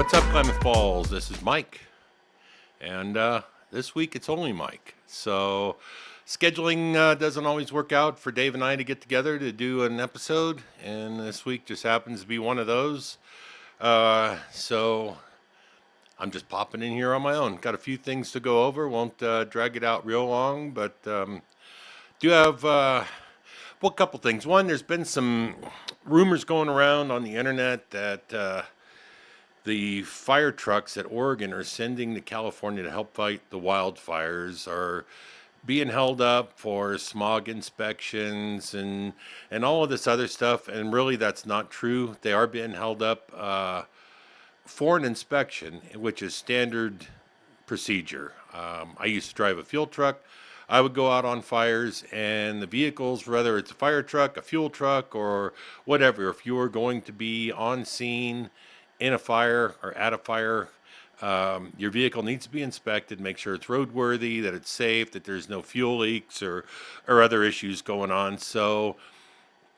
What's up, Klamath Falls? This is Mike, and this week it's only Mike. So scheduling doesn't always work out for Dave and I to get together to do an episode, and this week just happens to be one of those. So I'm just popping in here on my own. Got a few things to go over. Won't drag it out real long, but do have well, a couple things. One, there's been some rumors going around on the internet that the fire trucks that Oregon are sending to California to help fight the wildfires are being held up for smog inspections and all of this other stuff. And really, that's not true. They are being held up for an inspection, which is standard procedure. I used to drive a fuel truck. I would go out on fires, and the vehicles, whether it's a fire truck, a fuel truck, or whatever, if you were going to be on scene in a fire or at a fire, your vehicle needs to be inspected, make sure it's roadworthy, that it's safe, that there's no fuel leaks or other issues going on. So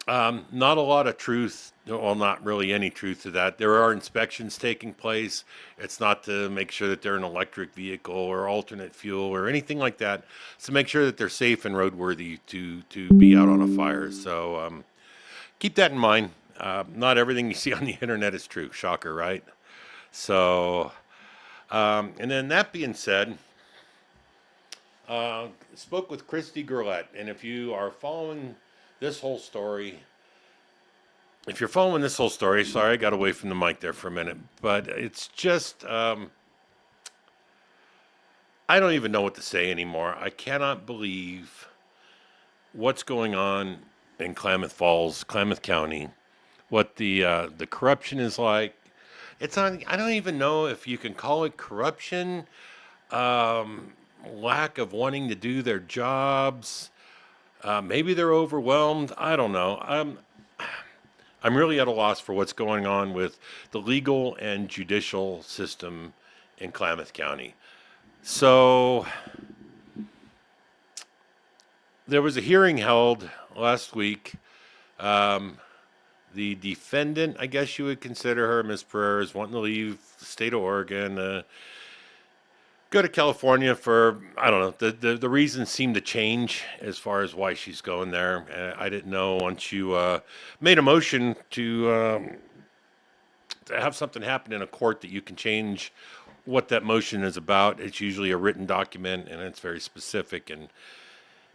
not a lot of truth, well, not really any truth to that. There are inspections taking place. It's not to make sure that they're an electric vehicle or alternate fuel or anything like that. It's to make sure that they're safe and roadworthy to be out on a fire. So keep that in mind. Not everything you see on the internet is true. Shocker, right? So, and then that being said, spoke with Gerlett, and if you are following this whole story, sorry, I got away from the mic there for a minute, but it's just, I don't even know what to say anymore. I cannot believe what's going on in Klamath Falls, Klamath County, what the corruption is like. It's on. I don't even know if you can call it corruption, lack of wanting to do their jobs. Maybe they're overwhelmed. I don't know. I'm really at a loss for what's going on with the legal and judicial system in Klamath County. So there was a hearing held last week. The defendant, I guess you would consider her, Ms. Pereira, is wanting to leave the state of Oregon, go to California for, I don't know, the reasons seem to change as far as why she's going there. I didn't know once you made a motion to have something happen in a court that you can change what that motion is about. It's usually a written document, and it's very specific. And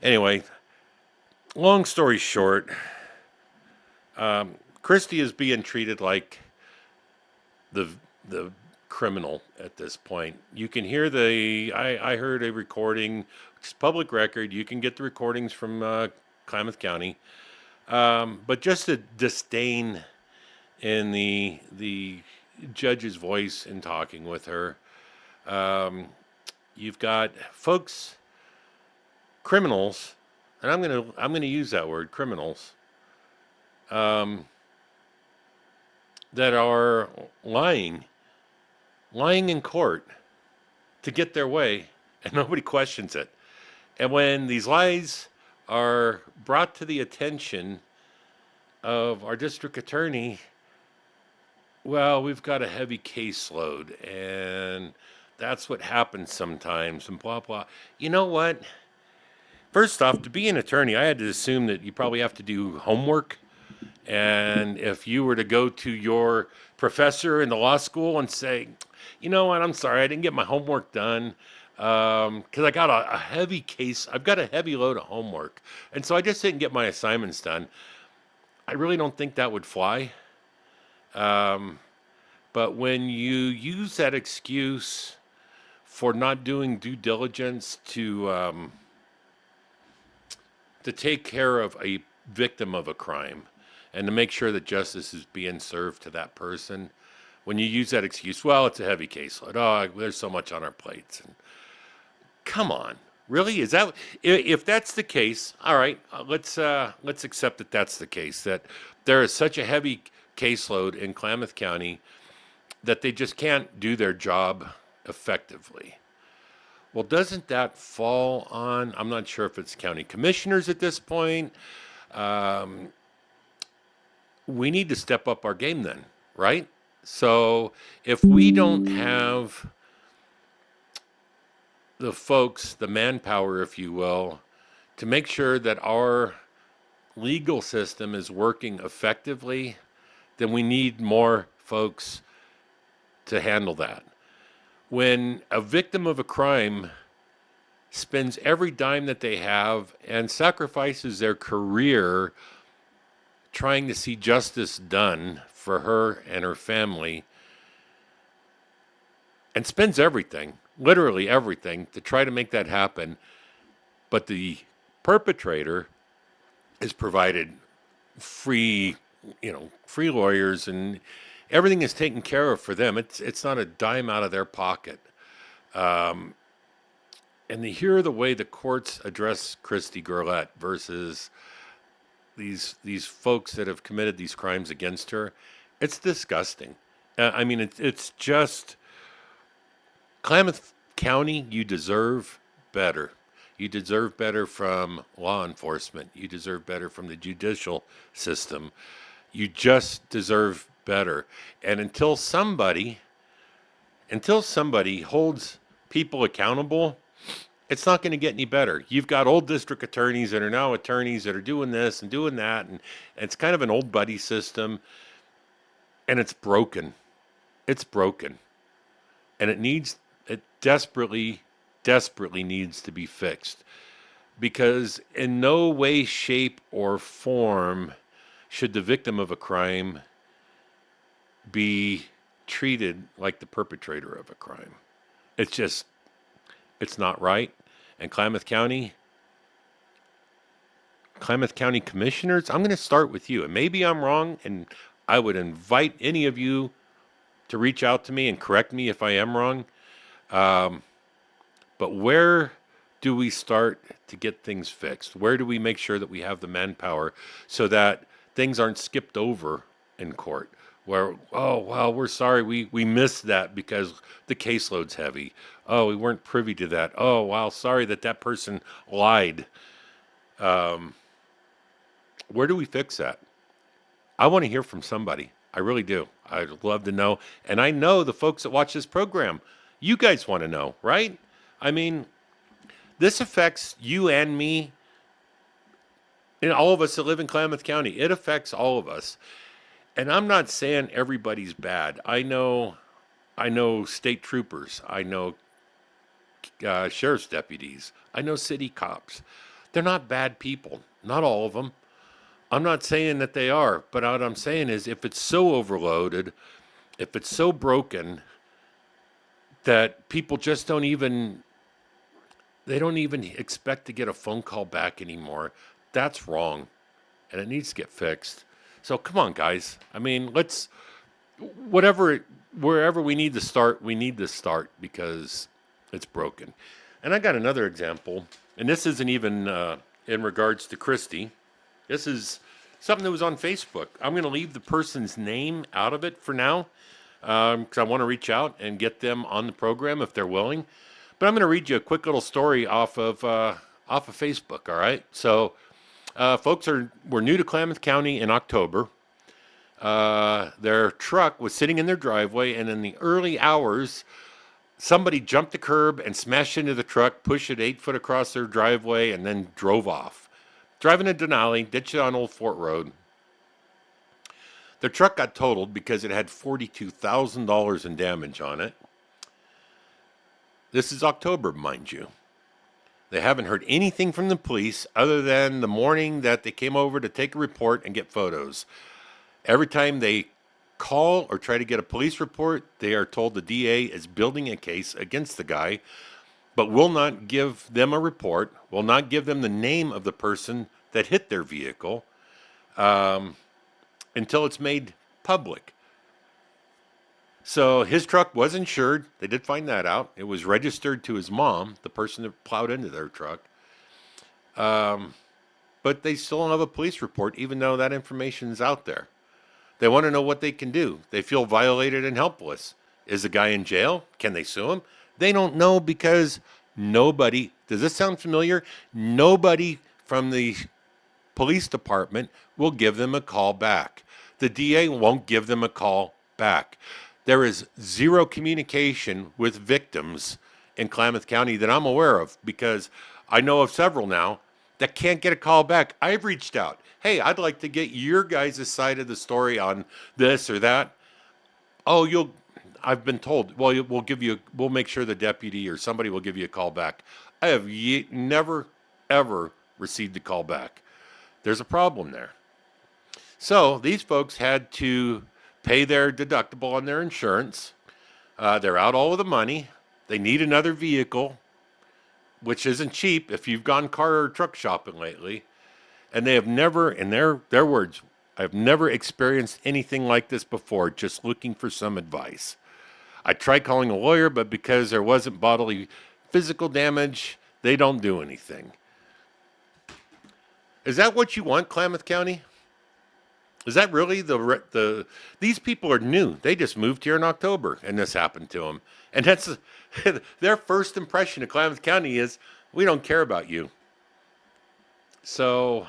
anyway, long story short, Christie is being treated like the criminal at this point. You can hear I heard a recording, it's public record. You can get the recordings from Klamath County, but just the disdain in the judge's voice in talking with her. You've got folks, criminals, and I'm gonna use that word, criminals. That are lying in court to get their way, and nobody questions it. And when these lies are brought to the attention of our district attorney, well, we've got a heavy caseload, and that's what happens sometimes, and blah, blah. You know what? First off, to be an attorney, I had to assume that you probably have to do homework. And if you were to go to your professor in the law school and say, you know what, I'm sorry, I didn't get my homework done because I got a heavy case, I've got a heavy load of homework, and so I just didn't get my assignments done. I really don't think that would fly. But when you use that excuse for not doing due diligence to take care of a victim of a crime, and to make sure that justice is being served to that person, when you use that excuse, well, it's a heavy caseload. Oh, there's so much on our plates. And come on, really? Is that if that's the case? All right, let's accept that that's the case. That there is such a heavy caseload in Klamath County that they just can't do their job effectively. Well, doesn't that fall on? I'm not sure if it's county commissioners at this point. We need to step up our game then, right? So if we don't have the folks, the manpower, if you will, to make sure that our legal system is working effectively, then we need more folks to handle that. When a victim of a crime spends every dime that they have and sacrifices their career trying to see justice done for her and her family, and spends everything, literally everything, to try to make that happen, but the perpetrator is provided free, free lawyers, and everything is taken care of for them. It's not a dime out of their pocket. And to hear the way the courts address Christy Gerlett versus these folks that have committed these crimes against her, it's disgusting. I mean, it's just Klamath County. You deserve better. You deserve better from law enforcement. You deserve better from the judicial system. You just deserve better. And until somebody holds people accountable, it's not going to get any better. You've got old district attorneys that are now attorneys that are doing this and doing that, and it's kind of an old buddy system, and it's broken. It's broken. And it desperately needs to be fixed, because in no way, shape, or form should the victim of a crime be treated like the perpetrator of a crime. It's not right. And Klamath County commissioners, I'm going to start with you. And maybe I'm wrong, and I would invite any of you to reach out to me and correct me if I am wrong. But where do we start to get things fixed? Where do we make sure that we have the manpower so that things aren't skipped over in court? Where, oh, well, we're sorry, we missed that because the caseload's heavy. Oh, we weren't privy to that. Oh, wow, sorry that person lied. Where do we fix that? I want to hear from somebody. I really do. I'd love to know. And I know the folks that watch this program, you guys want to know, right? I mean, this affects you and me and all of us that live in Klamath County. It affects all of us. And I'm not saying everybody's bad. I know state troopers. I know sheriff's deputies. I know city cops. They're not bad people. Not all of them. I'm not saying that they are. But what I'm saying is, if it's so overloaded, if it's so broken that people just don't even expect to get a phone call back anymore, that's wrong. And it needs to get fixed. So come on, guys. I mean, wherever we need to start because it's broken. And I got another example, and this isn't even in regards to Christy. This is something that was on Facebook. I'm going to leave the person's name out of it for now, because I want to reach out and get them on the program if they're willing. But I'm going to read you a quick little story off of Facebook. All right, so. Folks were new to Klamath County in October. Their truck was sitting in their driveway, and in the early hours, somebody jumped the curb and smashed into the truck, pushed it 8 foot across their driveway, and then drove off. Driving to Denali, ditched it on Old Fort Road. Their truck got totaled because it had $42,000 in damage on it. This is October, mind you. They haven't heard anything from the police other than the morning that they came over to take a report and get photos. Every time they call or try to get a police report, they are told the DA is building a case against the guy, but will not give them a report, will not give them the name of the person that hit their vehicle until it's made public. So his truck was insured. They did find that out. It was registered to his mom, the person that plowed into their truck. But they still don't have a police report, even though that information is out there. They want to know what they can do. They feel violated and helpless. Is the guy in jail? Can they sue him? They don't know because nobody, does this sound familiar? Nobody from the police department will give them a call back. The DA won't give them a call back. There is zero communication with victims in Klamath County that I'm aware of, because I know of several now that can't get a call back. I've reached out. Hey, I'd like to get your guys' side of the story on this or that. Oh, I've been told, well, we'll make sure the deputy or somebody will give you a call back. I have never, ever received a call back. There's a problem there. So these folks had to pay their deductible on their insurance. They're out all of the money. They need another vehicle, which isn't cheap if you've gone car or truck shopping lately. And they have never, in their words, I've never experienced anything like this before, just looking for some advice. I tried calling a lawyer, but because there wasn't bodily physical damage, they don't do anything. Is that what you want, Klamath County? Is that really these people are new. They just moved here in October and this happened to them. And that's their first impression of Klamath County is, we don't care about you. So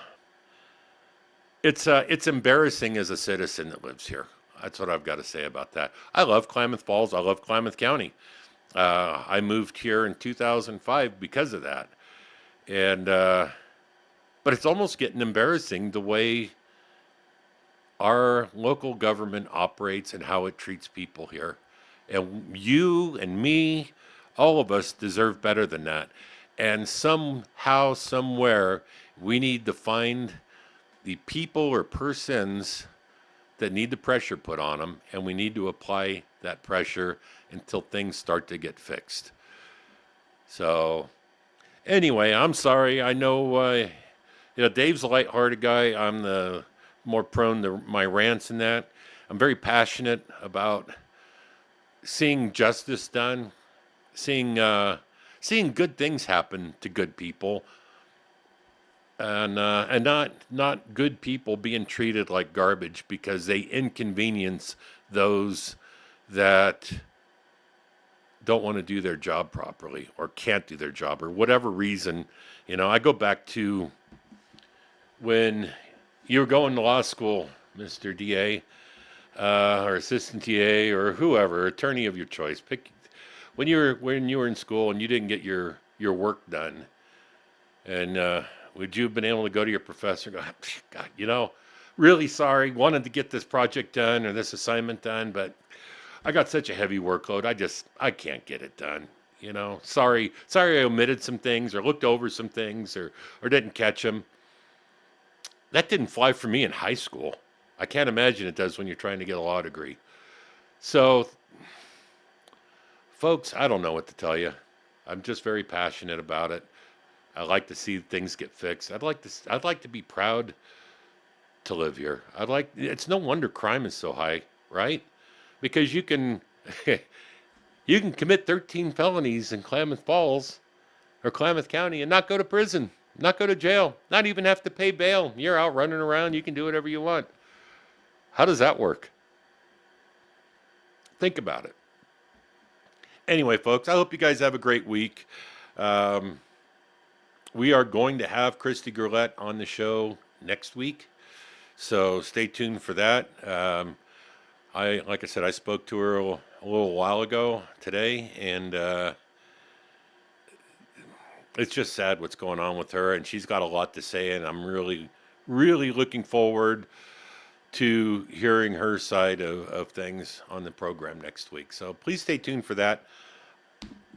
it's embarrassing as a citizen that lives here. That's what I've got to say about that. I love Klamath Falls. I love Klamath County. I moved here in 2005 because of that. And but it's almost getting embarrassing the way our local government operates and how it treats people here. And you and me, all of us deserve better than that. And somehow, somewhere, we need to find the people or persons that need the pressure put on them, and we need to apply that pressure until things start to get fixed. So, anyway, I'm sorry. I know, Dave's a lighthearted guy. I'm the more prone to my rants and that. I'm very passionate about seeing justice done, seeing good things happen to good people, and not good people being treated like garbage because they inconvenience those that don't want to do their job properly or can't do their job or whatever reason. I go back to when you were going to law school, Mr. DA, or assistant DA, or whoever, attorney of your choice. Pick when you were in school and you didn't get your work done, and would you have been able to go to your professor and go, God, really sorry, wanted to get this project done or this assignment done, but I got such a heavy workload, I can't get it done. Sorry I omitted some things or looked over some things or didn't catch them. That didn't fly for me in high school. I can't imagine it does when you're trying to get a law degree. So, folks, I don't know what to tell you. I'm just very passionate about it. I like to see things get fixed. I'd like to be proud to live here. It's no wonder crime is so high, right? Because you can commit 13 felonies in Klamath Falls or Klamath County and not go to prison. Not go to jail, not even have to pay bail. You're out running around. You can do whatever you want. How does that work? Think about it. Anyway, folks, I hope you guys have a great week. We are going to have Christy Gerlett on the show next week, so stay tuned for that. Like I said, I spoke to her a little while ago today, and it's just sad what's going on with her, and she's got a lot to say, and I'm really, really looking forward to hearing her side of things on the program next week. So please stay tuned for that.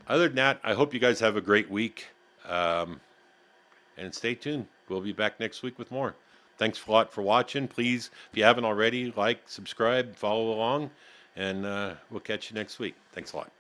Other than that, I hope you guys have a great week, and stay tuned. We'll be back next week with more. Thanks a lot for watching. Please, if you haven't already, like, subscribe, follow along, and we'll catch you next week. Thanks a lot.